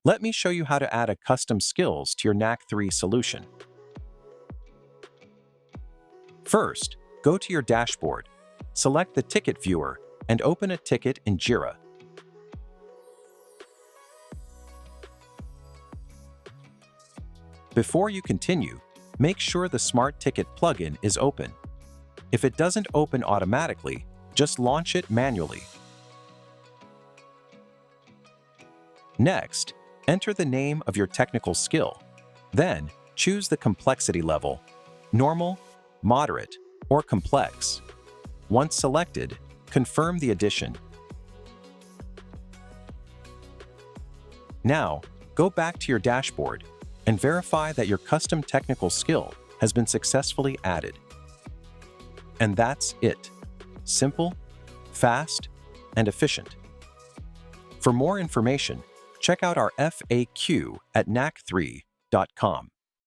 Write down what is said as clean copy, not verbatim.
Let me show you how to add a custom skills to your Knack3 solution. First, go to your dashboard, select the ticket viewer, and open a ticket in Jira. Before you continue, make sure the Smart Ticket plugin is open. If it doesn't open automatically, just launch it manually. Next, enter the name of your technical skill. Then, choose the complexity level: normal, moderate, or complex. Once selected, confirm the addition. Now, go back to your dashboard and verify that your custom technical skill has been successfully added. And that's it. Simple, fast, and efficient. For more information, check out our FAQ at knack3.com.